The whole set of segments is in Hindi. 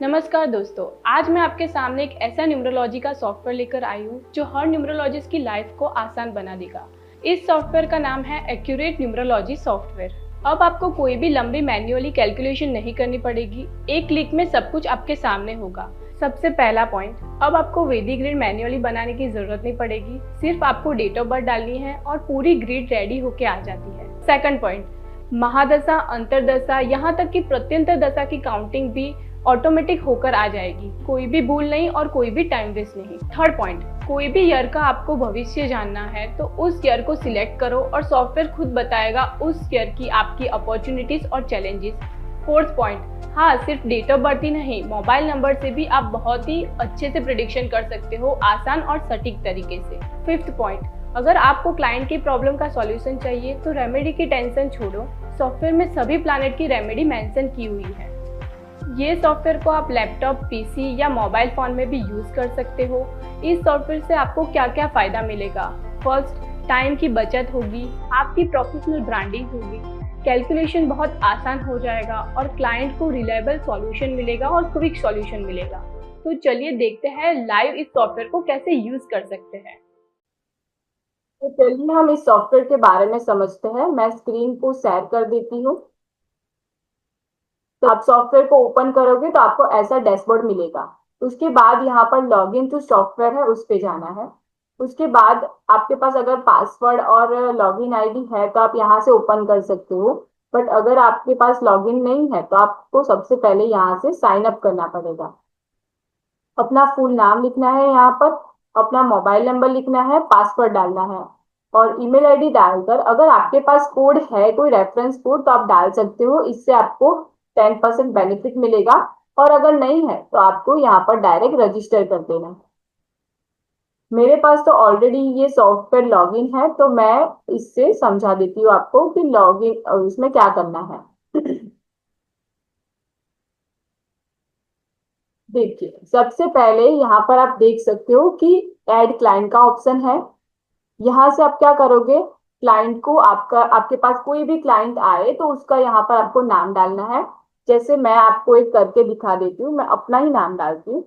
नमस्कार दोस्तों, आज मैं आपके सामने एक ऐसा न्यूमरोलॉजी का सॉफ्टवेयर लेकर आई हूँ जो हर न्यूमरोलॉजिस्ट की लाइफ को आसान बना देगा। इस सॉफ्टवेयर का नाम है एक्यूरेट न्यूमरोलॉजी सॉफ्टवेयर। अब आपको कोई भी लंबी मैन्युअली कैलकुलेशन नहीं करनी पड़ेगी, एक क्लिक में सब कुछ आपके सामने होगा। सबसे पहला पॉइंट, अब आपको वैदिक ग्रिड मैन्युअली बनाने की जरूरत नहीं पड़ेगी, सिर्फ आपको डेट ऑफ बर्थ डालनी है और पूरी ग्रिड रेडी होके आ जाती है। सेकंड पॉइंट, महादशा, अंतरदशा, यहाँ तक कि प्रत्यंतर दशा की काउंटिंग भी ऑटोमेटिक होकर आ जाएगी, कोई भी भूल नहीं और कोई भी टाइम वेस्ट नहीं। थर्ड पॉइंट, कोई भी ईयर का आपको भविष्य जानना है तो उस ईयर को सिलेक्ट करो और सॉफ्टवेयर खुद बताएगा उस ईयर की आपकी अपॉर्चुनिटीज और चैलेंजेस। फोर्थ पॉइंट, हाँ, सिर्फ डेट ऑफ बर्थ ही नहीं, मोबाइल नंबर से भी आप बहुत ही अच्छे से प्रिडिक्शन कर सकते हो, आसान और सटीक तरीके से। फिफ्थ पॉइंट, अगर आपको क्लाइंट की प्रॉब्लम का सॉल्यूशन चाहिए तो रेमेडी की टेंशन छोड़ो, सॉफ्टवेयर में सभी प्लैनेट की रेमेडी मेंशन की हुई है। ये सॉफ्टवेयर को आप लैपटॉप, पीसी या मोबाइल फोन में भी यूज कर सकते हो। इस सॉफ्टवेयर से आपको क्या क्या फायदा मिलेगा? फर्स्ट, टाइम की बचत होगी, आपकी प्रोफेशनल ब्रांडिंग होगी, कैलकुलेशन बहुत आसान हो जाएगा और क्लाइंट को रिलायबल सॉल्यूशन मिलेगा और क्विक सॉल्यूशन मिलेगा। तो चलिए देखते हैं लाइव इस सॉफ्टवेयर को कैसे यूज कर सकते हैं। तो चलिए हम इस सॉफ्टवेयर के बारे में समझते हैं। मैं स्क्रीन को शेयर कर देती हूँ। तो आप सॉफ्टवेयर को ओपन करोगे तो आपको ऐसा डैशबोर्ड मिलेगा। उसके बाद यहाँ पर लॉगिन टू सॉफ्टवेयर है, उस पे जाना है। उसके बाद आपके पास अगर पासवर्ड और लॉगिन आईडी है तो आप यहाँ से ओपन कर सकते हो। बट अगर आपके पास लॉगिन नहीं है तो आपको सबसे पहले यहाँ से साइन अप करना पड़ेगा। अपना फुल नाम लिखना है यहाँ पर, अपना मोबाइल नंबर लिखना है, पासवर्ड डालना है और ईमेल आईडी डालकर अगर आपके पास कोड है, कोई रेफरेंस कोड, तो आप डाल सकते हो। इससे आपको 10% बेनिफिट मिलेगा। और अगर नहीं है तो आपको यहाँ पर डायरेक्ट रजिस्टर कर देना है। मेरे पास तो ऑलरेडी ये सॉफ्टवेयर लॉगिन है तो मैं इससे समझा देती हूँ आपको कि लॉगिन इसमें क्या करना है। देखिए, सबसे पहले यहाँ पर आप देख सकते हो कि ऐड क्लाइंट का ऑप्शन है। यहाँ से आप क्या करोगे, क्लाइंट को, आपका आपके पास कोई भी क्लाइंट आए तो उसका यहाँ पर आपको नाम डालना है। जैसे मैं आपको एक करके दिखा देती हूँ, मैं अपना ही नाम डालती हूँ।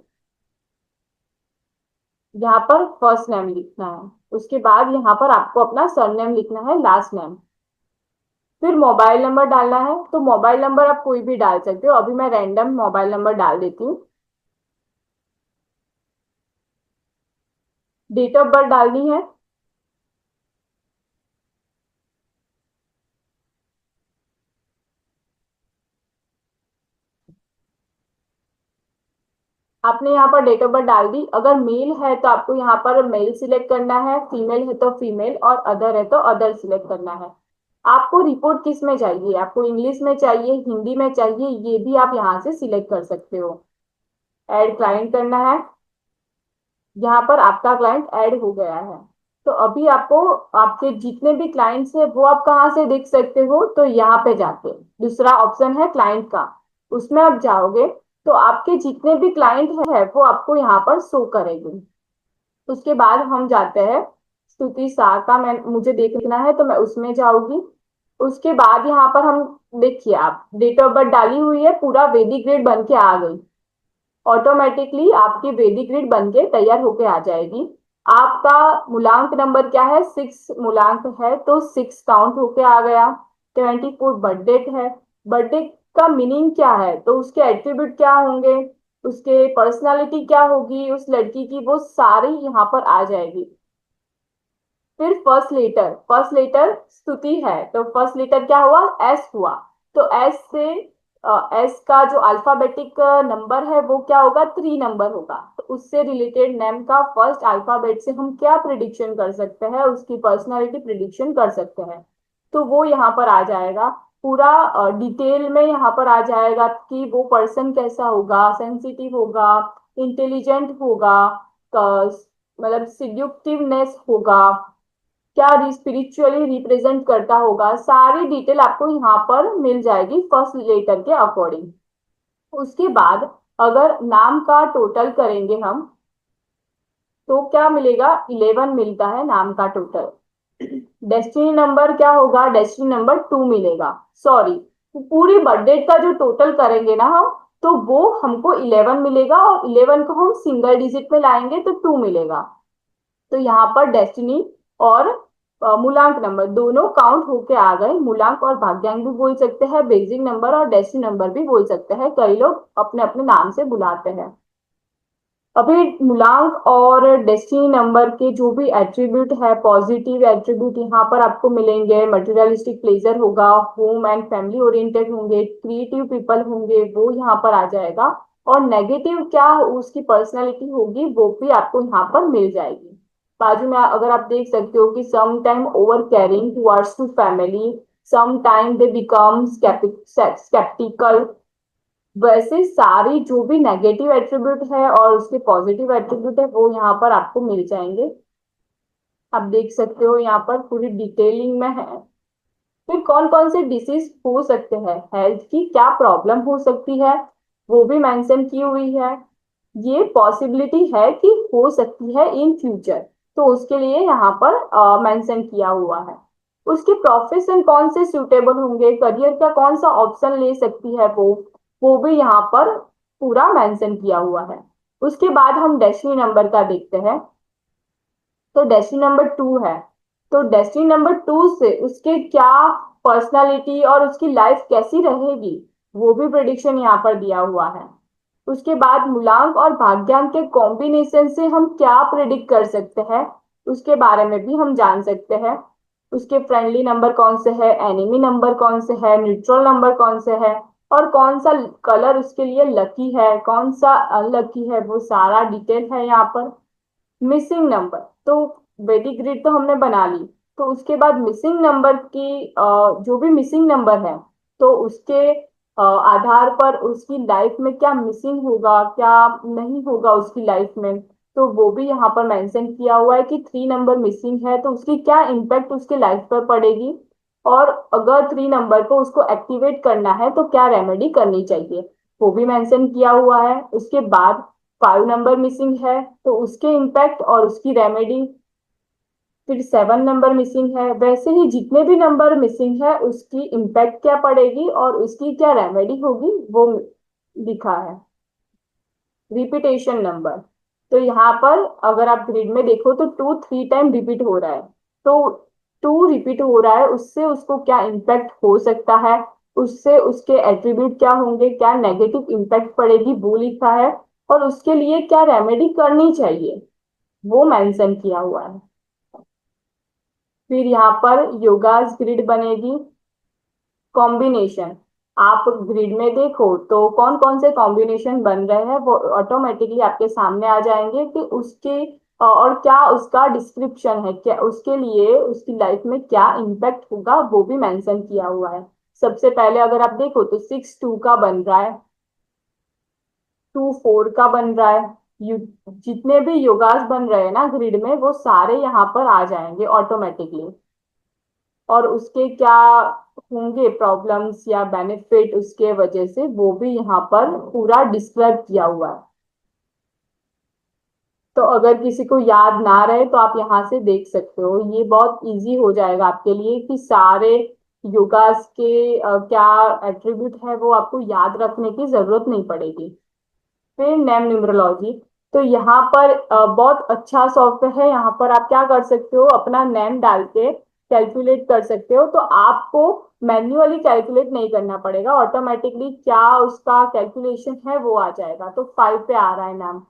यहाँ पर फर्स्ट नेम लिखना है, उसके बाद यहाँ पर आपको अपना सरनेम लिखना है, लास्ट नेम। फिर मोबाइल नंबर डालना है। तो मोबाइल नंबर आप कोई भी डाल सकते हो, अभी मैं रैंडम मोबाइल नंबर डाल देती हूँ। डेट ऑफ बर्थ डालनी है। आपने यहाँ पर डेट ऑफ बर्थ डाल दी। अगर मेल है तो आपको यहाँ पर मेल सिलेक्ट करना है, फीमेल है तो फीमेल और अदर है तो अदर सिलेक्ट करना है। आपको रिपोर्ट किस में चाहिए, आपको इंग्लिश में चाहिए, हिंदी में चाहिए, ये भी आप यहाँ से सिलेक्ट कर सकते हो। ऐड क्लाइंट करना है। यहाँ पर आपका क्लाइंट ऐड हो गया है। तो अभी आपको आपके जितने भी क्लाइंट्स है वो आप कहाँ से देख सकते हो, तो यहाँ पे जाके दूसरा ऑप्शन है क्लाइंट का, उसमें आप जाओगे तो आपके जितने भी क्लाइंट है वो आपको यहाँ पर शो करेंगे। उसके बाद हम जाते हैं स्तुति शाह का, मैं मुझे देखना है तो मैं उसमें जाऊंगी। उसके बाद यहाँ पर हम, देखिए, आप डेट ऑफ बर्थ डाली हुई है, पूरा वैदिक ग्रिड बन के आ गई। ऑटोमेटिकली आपकी वैदिक ग्रिड बन के तैयार होके आ जाएगी। आपका मूलांक नंबर क्या है, 6 मूलांक है तो 6 काउंट होके आ गया। 24 बर्थ डेट है। बर्थडे का मीनिंग क्या है, तो उसके एट्रीब्यूट क्या होंगे, उसके पर्सनालिटी क्या होगी उस लड़की की, वो सारी यहाँ पर आ जाएगी। फिर फर्स्ट लेटर स्तुति है तो फर्स्ट लेटर क्या हुआ, एस हुआ। तो एस से एस का जो अल्फाबेटिक नंबर है वो क्या होगा, 3 नंबर होगा। तो उससे रिलेटेड नेम का फर्स्ट अल्फाबेट से हम क्या प्रिडिक्शन कर सकते हैं, उसकी पर्सनालिटी प्रिडिक्शन कर सकते हैं। तो वो यहाँ पर आ जाएगा, पूरा डिटेल में यहाँ पर आ जाएगा कि वो पर्सन कैसा होगा, सेंसिटिव होगा, इंटेलिजेंट होगा, मतलब सिड्यूक्टिवनेस होगा, क्या स्पिरिचुअली रिप्रेजेंट करता होगा, सारी डिटेल आपको यहाँ पर मिल जाएगी फर्स्ट लेटर के अकॉर्डिंग। उसके बाद अगर नाम का टोटल करेंगे हम तो क्या मिलेगा, 11 मिलता है नाम का टोटल। डेस्टिनी नंबर क्या होगा, डेस्टिनी नंबर 2 मिलेगा। सॉरी, पूरी बर्थडे का जो टोटल करेंगे ना हम, तो वो हमको 11 मिलेगा, और 11 को हम सिंगल डिजिट में लाएंगे तो 2 मिलेगा। तो यहाँ पर डेस्टिनी और मूलांक नंबर दोनों काउंट होके आ गए। मूलांक और भाग्यांक भी बोल सकते हैं, बेसिक नंबर और डेस्टिनी नंबर भी बोल सकते हैं, कई लोग अपने अपने नाम से बुलाते हैं। अभी मूलांक और डेस्टिनी नंबर के जो भी एट्रीब्यूट है, पॉजिटिव एट्रीब्यूट यहाँ पर आपको मिलेंगे। मटेरियलिस्टिक प्लेजर होगा, होम एंड फैमिली ओरिएंटेड होंगे, क्रिएटिव पीपल होंगे, वो यहाँ पर आ जाएगा। और नेगेटिव क्या उसकी पर्सनैलिटी होगी वो भी आपको यहाँ पर मिल जाएगी। बाजू में अगर आप देख सकते हो कि some time over caring towards to family, some time they become sceptical. वैसे सारी जो भी नेगेटिव एट्रीब्यूट है और उसके पॉजिटिव एट्रीब्यूट है वो यहाँ पर आपको मिल जाएंगे। आप देख सकते हो यहाँ पर पूरी डिटेलिंग में है। फिर कौन कौन से डिसीज हो सकते हैं, हेल्थ की क्या प्रॉब्लम हो सकती है वो भी मेंशन की हुई है। ये पॉसिबिलिटी है कि हो सकती है इन फ्यूचर, तो उसके लिए यहाँ पर मेंशन किया हुआ है। उसके प्रोफेशन कौन से सूटेबल होंगे, करियर का कौन सा ऑप्शन ले सकती है वो भी यहाँ पर पूरा मेंशन किया हुआ है। उसके बाद हम डेस्टिनी नंबर का देखते हैं। तो डेस्टिनी नंबर 2 है, तो डेस्टिनी नंबर 2 से उसके क्या पर्सनालिटी और उसकी लाइफ कैसी रहेगी वो भी प्रेडिक्शन यहाँ पर दिया हुआ है। उसके बाद मूलांक और भाग्यांक के कॉम्बिनेशन से हम क्या प्रेडिक्ट कर सकते हैं उसके बारे में भी हम जान सकते हैं। उसके फ्रेंडली नंबर कौन से है, एनिमी नंबर कौन से है, न्यूट्रल नंबर कौन से है, और कौन सा कलर उसके लिए लकी है, कौन सा अनलकी है, वो सारा डिटेल है यहाँ पर। मिसिंग नंबर, तो वैदिक ग्रिड तो हमने बना ली। तो उसके बाद मिसिंग नंबर की जो भी मिसिंग नंबर है तो उसके आधार पर उसकी लाइफ में क्या मिसिंग होगा, क्या नहीं होगा उसकी लाइफ में, तो वो भी यहाँ पर मेंशन किया हुआ है कि 3 नंबर मिसिंग है तो उसकी क्या इम्पैक्ट उसके लाइफ पर पड़ेगी। और अगर 3 नंबर को उसको एक्टिवेट करना है तो क्या रेमेडी करनी चाहिए वो भी मेंशन किया हुआ है। उसके बाद 5 नंबर मिसिंग है तो उसके इम्पैक्ट और उसकी रेमेडी। फिर 7 नंबर मिसिंग है, वैसे ही जितने भी नंबर मिसिंग है उसकी इम्पैक्ट क्या पड़ेगी और उसकी क्या रेमेडी होगी वो लिखा है। रिपीटेशन नंबर, तो यहाँ पर अगर आप ग्रिड में देखो तो 2 3 टाइम रिपीट हो रहा है, तो 2 रिपीट हो रहा है उससे उसको क्या इम्पैक्ट हो सकता है, उससे उसके एट्रीब्यूट क्या होंगे, क्या नेगेटिव इम्पैक्ट पड़ेगी वो लिखा है, और उसके लिए क्या रेमेडी करनी चाहिए वो मेंशन किया हुआ है। फिर यहाँ पर योगास ग्रिड बनेगी। कॉम्बिनेशन, आप ग्रिड में देखो तो कौन कौन से कॉम्बिनेशन बन रहे हैं वो ऑटोमेटिकली आपके सामने आ जाएंगे कि उसके और क्या उसका डिस्क्रिप्शन है, क्या उसके लिए उसकी लाइफ में क्या इम्पैक्ट होगा वो भी मेंशन किया हुआ है। सबसे पहले अगर आप देखो तो 6 2 का बन रहा है, 2 4 का बन रहा है। यू जितने भी योगास बन रहे हैं ना ग्रिड में वो सारे यहाँ पर आ जाएंगे ऑटोमेटिकली। और उसके क्या होंगे प्रॉब्लम्स या बेनिफिट उसके वजह से वो भी यहाँ पर पूरा डिस्क्राइब किया हुआ है। तो अगर किसी को याद ना रहे तो आप यहाँ से देख सकते हो, ये बहुत इजी हो जाएगा आपके लिए कि सारे योगास के क्या एट्रीब्यूट है वो आपको याद रखने की जरूरत नहीं पड़ेगी। फिर नेम न्यूमरोलॉजी, तो यहाँ पर बहुत अच्छा सॉफ्टवेयर है। यहाँ पर आप क्या कर सकते हो, अपना नेम डाल के कैलकुलेट कर सकते हो, तो आपको मैन्युअली कैलकुलेट नहीं करना पड़ेगा, ऑटोमेटिकली क्या उसका कैलकुलेशन है वो आ जाएगा। तो 5 पे आ रहा है नाम,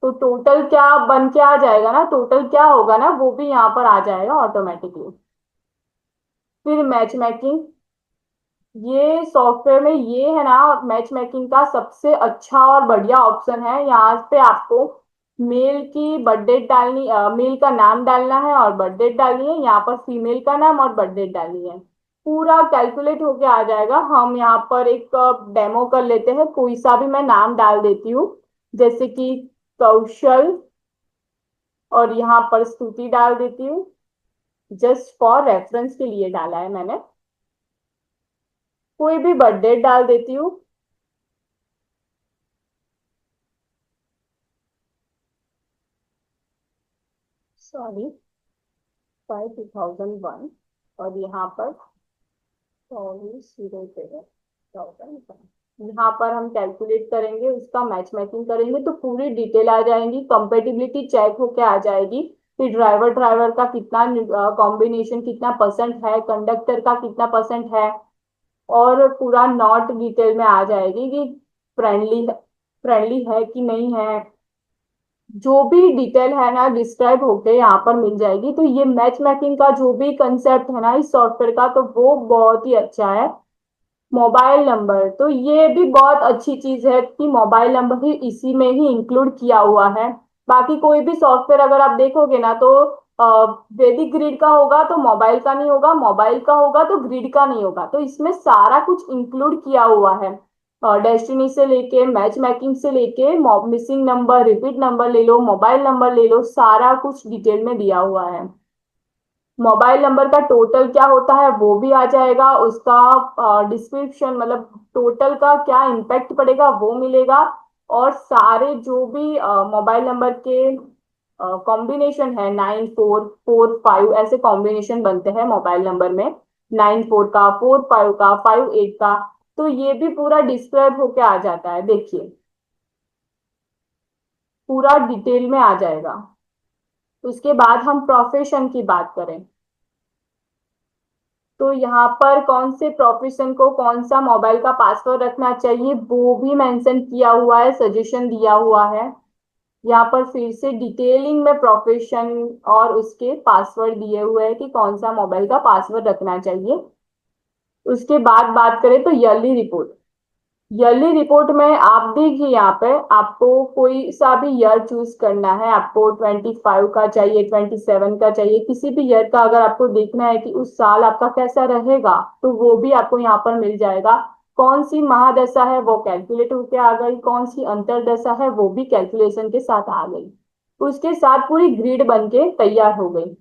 तो टोटल क्या बन के आ जाएगा ना, टोटल क्या होगा ना वो भी यहाँ पर आ जाएगा ऑटोमेटिकली। फिर मैच मेकिंग, ये सॉफ्टवेयर में ये है ना मैच मेकिंग का सबसे अच्छा और बढ़िया ऑप्शन है। यहाँ पे आपको मेल की बर्थ डेट डालनी, मेल का नाम डालना है और बर्थ डेट डालनी है, यहाँ पर फीमेल का नाम और बर्थ डेट डालनी है, पूरा कैलकुलेट होके आ जाएगा। हम यहाँ पर एक डेमो कर लेते हैं, कोई सा भी मैं नाम डाल देती हूँ, जैसे कि कौशल, और यहाँ पर स्तुति डाल देती हूँ, जस्ट फॉर रेफरेंस के लिए डाला है मैंने। कोई भी बर्थ डेट डाल देती हूँ, सॉरी 5 2001, और यहाँ पर 24/0/2001। यहाँ पर हम कैलकुलेट करेंगे, उसका मैच मैचिंग करेंगे तो पूरी डिटेल आ जाएंगी, कंपेटिबिलिटी चेक होके आ जाएगी कि ड्राइवर ड्राइवर का कितना कॉम्बिनेशन कितना परसेंट है, कंडक्टर का कितना परसेंट है, और पूरा नॉट डिटेल में आ जाएगी कि फ्रेंडली है कि नहीं है। जो भी डिटेल है ना डिस्क्राइब होके यहाँ पर मिल जाएगी। तो ये मैच मेकिंग का जो भी कंसेप्ट है ना इस सॉफ्टवेयर का, तो वो बहुत ही अच्छा है। मोबाइल नंबर, तो ये भी बहुत अच्छी चीज है कि मोबाइल नंबर भी इसी में ही इंक्लूड किया हुआ है। बाकी कोई भी सॉफ्टवेयर अगर आप देखोगे ना तो वैदिक ग्रिड का होगा तो मोबाइल का नहीं होगा, मोबाइल का होगा तो ग्रिड का नहीं होगा। तो इसमें सारा कुछ इंक्लूड किया हुआ है, डेस्टिनी से लेके मैच मैकिंग से लेके मिसिंग नंबर, रिपीट नंबर ले लो, मोबाइल नंबर ले लो, सारा कुछ डिटेल में दिया हुआ है। मोबाइल नंबर का टोटल क्या होता है वो भी आ जाएगा, उसका डिस्क्रिप्शन मतलब टोटल का क्या इम्पैक्ट पड़ेगा वो मिलेगा। और सारे जो भी मोबाइल नंबर के कॉम्बिनेशन है, 9445 ऐसे कॉम्बिनेशन बनते हैं मोबाइल नंबर में, 94 का, 45 का, 58 का। तो ये भी पूरा डिस्क्राइब होके आ जाता है, देखिए पूरा डिटेल में आ जाएगा। उसके बाद हम प्रोफेशन की बात करें तो यहाँ पर कौन से प्रोफेशन को कौन सा मोबाइल का पासवर्ड रखना चाहिए वो भी मेंशन किया हुआ है, सजेशन दिया हुआ है। यहाँ पर फिर से डिटेलिंग में प्रोफेशन और उसके पासवर्ड दिए हुए हैं कि कौन सा मोबाइल का पासवर्ड रखना चाहिए। उसके बाद बात करें तो ईयरली रिपोर्ट। ईयरली रिपोर्ट में आप देखिए यहाँ पे आपको कोई सा भी ईयर चूज करना है, आपको 25 का चाहिए, 27 का चाहिए, किसी भी ईयर का अगर आपको देखना है कि उस साल आपका कैसा रहेगा तो वो भी आपको यहाँ पर मिल जाएगा। कौन सी महादशा है वो कैलकुलेट होके आ गई, कौन सी अंतरदशा है वो भी कैलकुलेशन के साथ आ गई। उसके साथ पूरी ग्रिड बन के तैयार हो गई,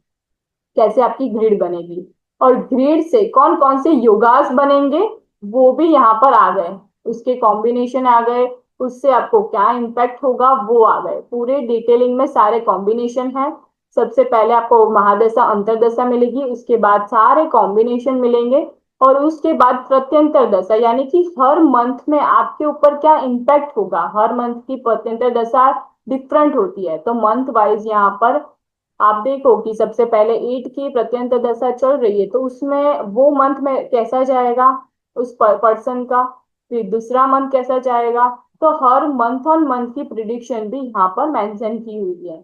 कैसे आपकी ग्रिड बनेगी। और ग्रिड से कौन कौन से योगास बनेंगे वो भी यहाँ पर आ गए, उसके कॉम्बिनेशन आ गए, उससे आपको क्या इम्पैक्ट होगा वो आ गए। पूरे डिटेलिंग में सारे कॉम्बिनेशन है। सबसे पहले आपको महादशा अंतरदशा मिलेगी, उसके बाद सारे कॉम्बिनेशन मिलेंगे, और उसके बाद प्रत्यंतर दशा यानी कि हर मंथ में आपके ऊपर क्या इम्पैक्ट होगा। हर मंथ की प्रत्यंतर दशा डिफरेंट होती है, तो मंथ वाइज यहाँ पर आप देखो कि सबसे पहले 8 की प्रत्यंत दशा चल रही है तो उसमें वो मंथ में कैसा जाएगा उस पर्सन का, फिर दूसरा मंथ कैसा जाएगा। तो हर मंथ ऑन मंथ की प्रिडिक्शन भी यहाँ पर मेंशन की हुई है।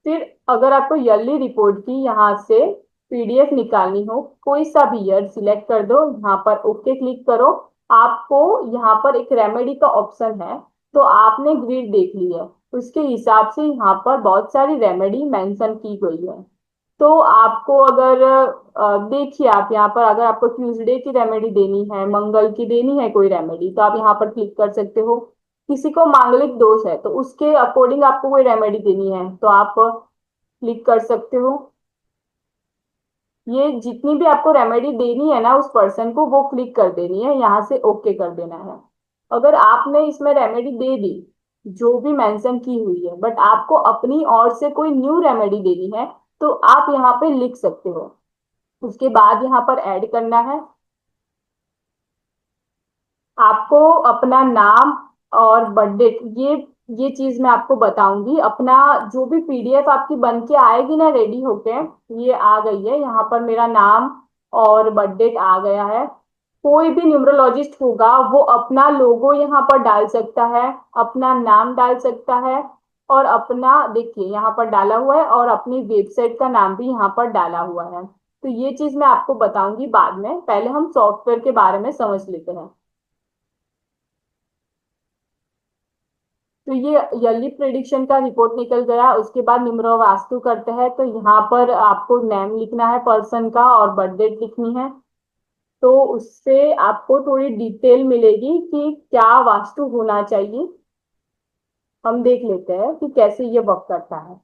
फिर अगर आपको ईयरली रिपोर्ट की यहाँ से पीडीएफ निकालनी हो, कोई सा भी ईयर सिलेक्ट कर दो, यहाँ पर ओके क्लिक करो। आपको यहाँ पर एक रेमेडी का ऑप्शन है, तो आपने ग्रिड देख ली है, उसके हिसाब से यहाँ पर बहुत सारी रेमेडी मेंशन की गई है। तो आपको अगर देखिए आप यहाँ पर अगर आपको ट्यूसडे की रेमेडी देनी है, मंगल की देनी है कोई रेमेडी, तो आप यहाँ पर क्लिक कर सकते हो। किसी को मांगलिक दोष है तो उसके अकॉर्डिंग आपको कोई रेमेडी देनी है तो आप क्लिक कर सकते हो। ये जितनी भी आपको रेमेडी देनी है ना उस पर्सन को वो क्लिक कर देनी है, यहाँ से ओके कर देना है। अगर आपने इसमें रेमेडी दे दी जो भी मेंशन की हुई है, बट आपको अपनी ओर से कोई न्यू रेमेडी देनी है तो आप यहाँ पे लिख सकते हो। उसके बाद यहाँ पर ऐड करना है, आपको अपना नाम और बर्थडे। ये चीज मैं आपको बताऊंगी। अपना जो भी पीडीएफ आपकी बन के आएगी ना रेडी होके, ये आ गई है, यहाँ पर मेरा नाम और बर्थडे आ गया है। कोई भी न्यूमरोलॉजिस्ट होगा वो अपना लोगो यहाँ पर डाल सकता है, अपना नाम डाल सकता है, और अपना देखिए यहाँ पर डाला हुआ है, और अपनी वेबसाइट का नाम भी यहाँ पर डाला हुआ है। तो ये चीज मैं आपको बताऊंगी बाद में, पहले हम सॉफ्टवेयर के बारे में समझ लेते हैं। तो ये ईयरली प्रिडिक्शन का रिपोर्ट निकल गया। उसके बाद न्यूमरो वास्तु करते हैं, तो यहाँ पर आपको नेम लिखना है पर्सन का और बर्थ डेट लिखनी है। तो उससे आपको थोड़ी डिटेल मिलेगी कि क्या वास्तु होना चाहिए। हम देख लेते हैं कि कैसे ये वर्क करता है।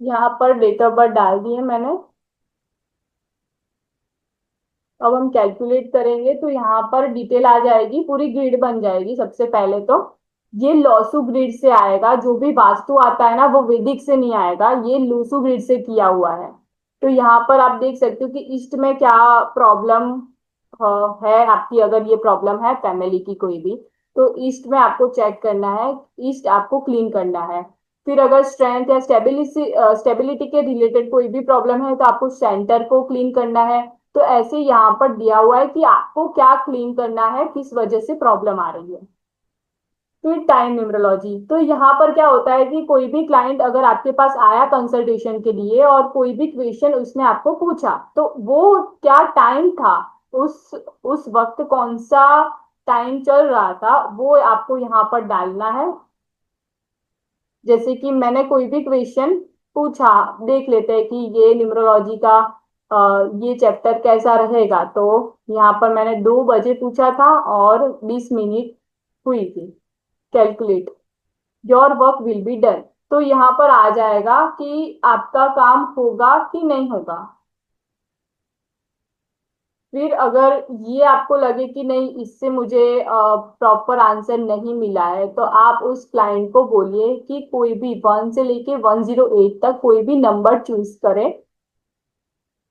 यहाँ पर डेट ऑफ बर्थ डाल दिए मैंने। अब हम कैलकुलेट करेंगे तो यहाँ पर डिटेल आ जाएगी, पूरी ग्रिड बन जाएगी। सबसे पहले तो ये लॉसू ग्रिड से आएगा, जो भी वास्तु आता है ना वो वैदिक से नहीं आएगा, ये लूसू ग्रिड से किया हुआ है। तो यहाँ पर आप देख सकते हो कि ईस्ट में क्या प्रॉब्लम है आपकी। अगर ये प्रॉब्लम है फैमिली की कोई भी, तो ईस्ट में आपको चेक करना है, ईस्ट आपको क्लीन करना है। फिर अगर स्ट्रेंथ या स्टेबिलिटी के रिलेटेड कोई भी प्रॉब्लम है तो आपको सेंटर को क्लीन करना है। तो ऐसे यहाँ पर दिया हुआ है कि आपको क्या क्लीन करना है, किस वजह से प्रॉब्लम आ रही है। फिर टाइम न्यूमरोलॉजी, तो यहाँ पर क्या होता है कि कोई भी क्लाइंट अगर आपके पास आया कंसल्टेशन के लिए और कोई भी क्वेश्चन उसने आपको पूछा, तो वो क्या टाइम था, उस वक्त कौन सा टाइम चल रहा था, वो आपको यहाँ पर डालना है। जैसे कि मैंने कोई भी क्वेश्चन पूछा, देख लेते हैं कि ये न्यूमरोलॉजी का ये चैप्टर कैसा रहेगा। तो यहाँ पर मैंने 2 बजे पूछा था और 20 मिनट हुई थी। Calculate your work will be done, तो यहाँ पर आ जाएगा कि आपका काम होगा कि नहीं होगा। फिर अगर ये आपको लगे कि नहीं, इससे मुझे प्रॉपर आंसर नहीं मिला है, तो आप उस क्लाइंट को बोलिए कि कोई भी 1 से लेके 108 तक कोई भी नंबर चूज करें,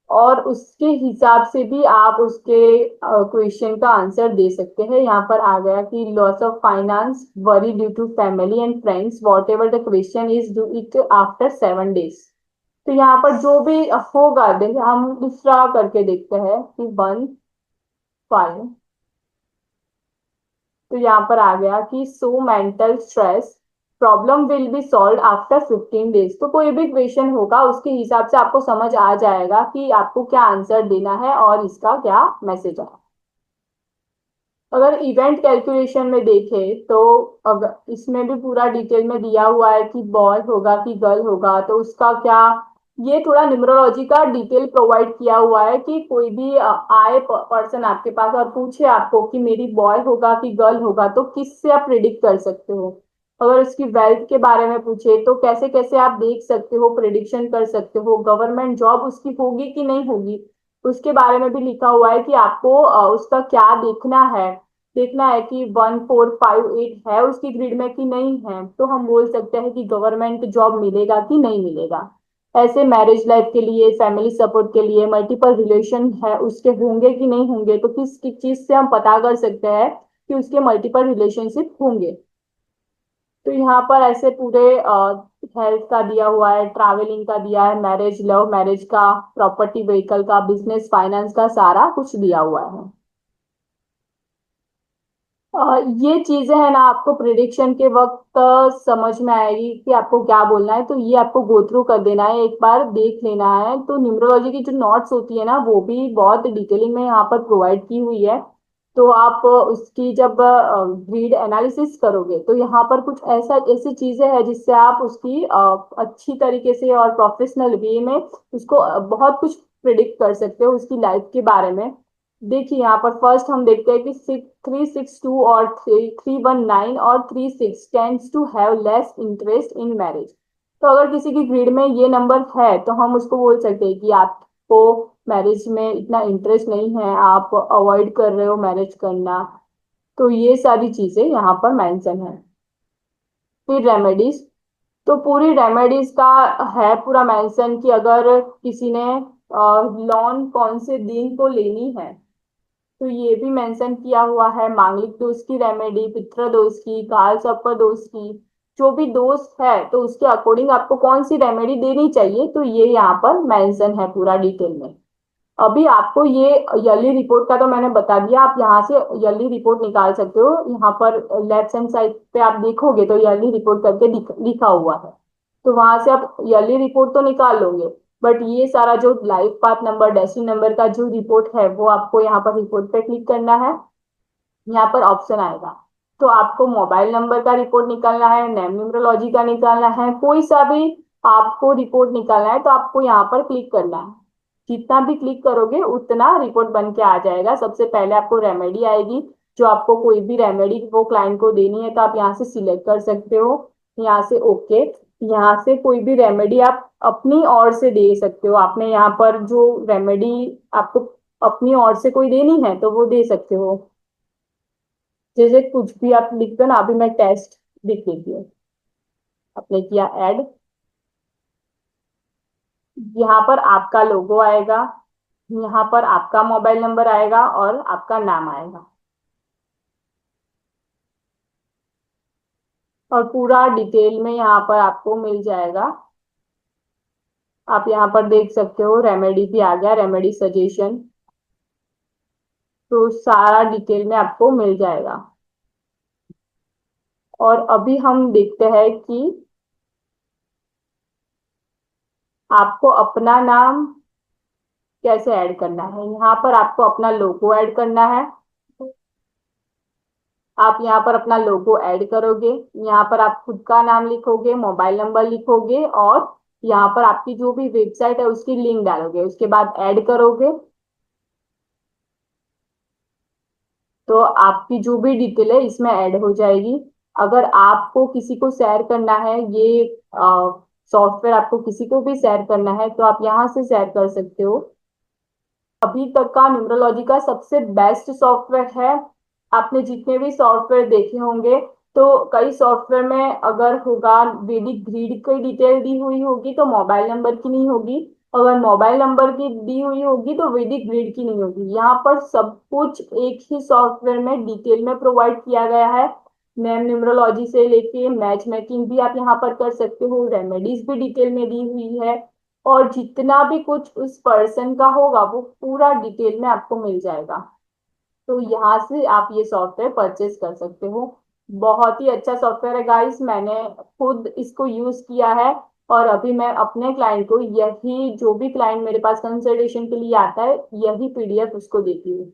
और उसके हिसाब से भी आप उसके क्वेश्चन का आंसर दे सकते हैं। यहाँ पर आ गया कि loss of finance, worry due to family and friends, whatever the question is, do it after 7 days. तो यहाँ पर जो भी होगा, देखिए हम दूसरा करके देखते हैं कि 1 5। तो यहाँ पर आ गया कि so mental stress, problem will be solve after 15 days. तो कोई भी क्वेश्चन होगा उसके हिसाब से आपको समझ आ जाएगा कि आपको क्या आंसर देना है और इसका क्या मैसेज है। अगर इवेंट कैलकुलेशन में देखें तो अगर इसमें भी पूरा डिटेल में दिया हुआ है कि बॉय होगा कि गर्ल होगा, तो उसका क्या, ये थोड़ा न्यूमरोलॉजी का डिटेल प्रोवाइड किया हुआ है कि कोई भी आए पर्सन आपके पास और पूछे आपको कि मेरी बॉय होगा कि गर्ल होगा, तो किससे आप प्रिडिक्ट कर सकते हो। अगर उसकी वेल्थ के बारे में पूछे तो कैसे कैसे आप देख सकते हो, प्रिडिक्शन कर सकते हो। गवर्नमेंट जॉब उसकी होगी कि नहीं होगी, उसके बारे में भी लिखा हुआ है कि आपको उसका क्या देखना है कि 1458 है उसकी ग्रिड में कि नहीं है, तो हम बोल सकते हैं कि गवर्नमेंट जॉब मिलेगा कि नहीं मिलेगा। ऐसे मैरिज लाइफ के लिए, फैमिली सपोर्ट के लिए, मल्टीपल रिलेशन है उसके होंगे कि नहीं होंगे, तो किस किस चीज से हम पता कर सकते हैं कि उसके मल्टीपल रिलेशनशिप होंगे। तो यहाँ पर ऐसे पूरे हेल्थ का दिया हुआ है, ट्रैवलिंग का दिया है, मैरिज, लव मैरिज का, प्रॉपर्टी व्हीकल का, बिजनेस फाइनेंस का, सारा कुछ दिया हुआ है। ये चीजें है ना आपको प्रिडिक्शन के वक्त समझ में आएगी कि आपको क्या बोलना है, तो ये आपको गो थ्रू कर देना है, एक बार देख लेना है। तो न्यूमरोलॉजी की जो नोट्स होती है ना वो भी बहुत डिटेलिंग में यहाँ पर प्रोवाइड की हुई है। तो आप उसकी जब ग्रीड एनालिसिस करोगे तो यहाँ पर कुछ ऐसा ऐसी चीजें हैं जिससे आप उसकी अच्छी तरीके से और प्रोफेशनल वे में उसको बहुत कुछ प्रिडिक्ट कर सकते हो उसकी लाइफ के बारे में। देखिए यहाँ पर फर्स्ट हम देखते हैं कि 362 और 319 और 36 tends to have less interest in marriage. तो अगर किसी की ग्रिड में ये नंबर है तो हम उसको बोल सकते हैं कि आपको मैरिज में इतना इंटरेस्ट नहीं है, आप अवॉइड कर रहे हो मैरिज करना। तो ये सारी चीजें यहाँ पर मेंशन है। फिर रेमेडीज, तो पूरी रेमेडीज का है पूरा मेंशन कि अगर किसी ने लोन कौन से दिन को लेनी है, तो ये भी मेंशन किया हुआ है। मांगलिक दोष की रेमेडी, पितृ दोष की, काल सर्प दोष की, जो भी दोष है तो उसके अकॉर्डिंग आपको कौन सी रेमेडी देनी चाहिए, तो ये यहाँ पर मेंशन है पूरा डिटेल में। अभी आपको ये ईयरली रिपोर्ट का तो मैंने बता दिया, आप यहाँ से ईयरली रिपोर्ट निकाल सकते हो। यहाँ पर लेफ्ट हैंड साइड पे आप देखोगे तो ईयरली रिपोर्ट करके लिखा हुआ है, तो वहां से आप ईयरली रिपोर्ट तो निकाल लोगे। बट ये सारा जो life path number, destiny number का जो रिपोर्ट है वो आपको यहाँ पर रिपोर्ट पे क्लिक करना है। यहाँ पर ऑप्शन आएगा, तो आपको मोबाइल नंबर का रिपोर्ट निकालना है, नेम न्यूमरोलॉजी का निकालना है, कोई सा भी आपको रिपोर्ट निकालना है तो आपको यहाँ पर क्लिक करना है। जितना भी क्लिक करोगे उतना रिपोर्ट बन के आ जाएगा। सबसे पहले आपको रेमेडी आएगी, जो आपको कोई भी रेमेडी वो क्लाइंट को देनी है तो आप यहाँ से सिलेक्ट कर सकते हो, यहाँ से ओके। यहाँ से कोई भी रेमेडी आप अपनी ओर से दे सकते हो। आपने यहाँ पर जो रेमेडी आपको अपनी ओर से कोई देनी है तो वो दे सकते हो। जैसे कुछ भी आप लिख दो ना, अभी मैं टेस्ट लिख देती हूँ। आपने किया ऐड, यहाँ पर आपका लोगो आएगा, यहाँ पर आपका मोबाइल नंबर आएगा और आपका नाम आएगा और पूरा डिटेल में यहाँ पर आपको मिल जाएगा। आप यहाँ पर देख सकते हो रेमेडी भी आ गया, रेमेडी सजेशन। तो सारा डिटेल में आपको मिल जाएगा। और अभी हम देखते हैं कि आपको अपना नाम कैसे ऐड करना है। यहाँ पर आपको अपना लोगो ऐड करना है। आप यहाँ पर अपना लोगो ऐड करोगे, यहाँ पर आप खुद का नाम लिखोगे, मोबाइल नंबर लिखोगे और यहाँ पर आपकी जो भी वेबसाइट है उसकी लिंक डालोगे, उसके बाद ऐड करोगे। तो आपकी जो भी डिटेल है इसमें ऐड हो जाएगी। अगर आपको किसी को शेयर करना है, ये सॉफ्टवेयर आपको किसी को भी शेयर करना है तो आप यहाँ से शेयर कर सकते हो। अभी तक का न्यूमरोलॉजी का सबसे बेस्ट सॉफ्टवेयर है। आपने जितने भी सॉफ्टवेयर देखे होंगे तो कई सॉफ्टवेयर में अगर होगा वैदिक ग्रीड की डिटेल दी हुई होगी तो मोबाइल नंबर की नहीं होगी, अगर मोबाइल नंबर की दी हुई होगी तो वैदिक ग्रीड की नहीं होगी। यहाँ पर सब कुछ एक ही सॉफ्टवेयर में डिटेल में प्रोवाइड किया गया है। नेम न्यूमरोलॉजी से लेके मैच मेकिंग भी आप यहाँ पर कर सकते हो, रेमेडीज भी डिटेल में दी हुई है और जितना भी कुछ उस पर्सन का होगा वो पूरा डिटेल में आपको मिल जाएगा। तो यहाँ से आप ये सॉफ्टवेयर परचेज कर सकते हो। बहुत ही अच्छा सॉफ्टवेयर है गाइस, मैंने खुद इसको यूज किया है और अभी मैं अपने क्लाइंट को यही, जो भी क्लाइंट मेरे पास कंसल्टेशन के लिए आता है, यही पीडीएफ उसको देती हूँ।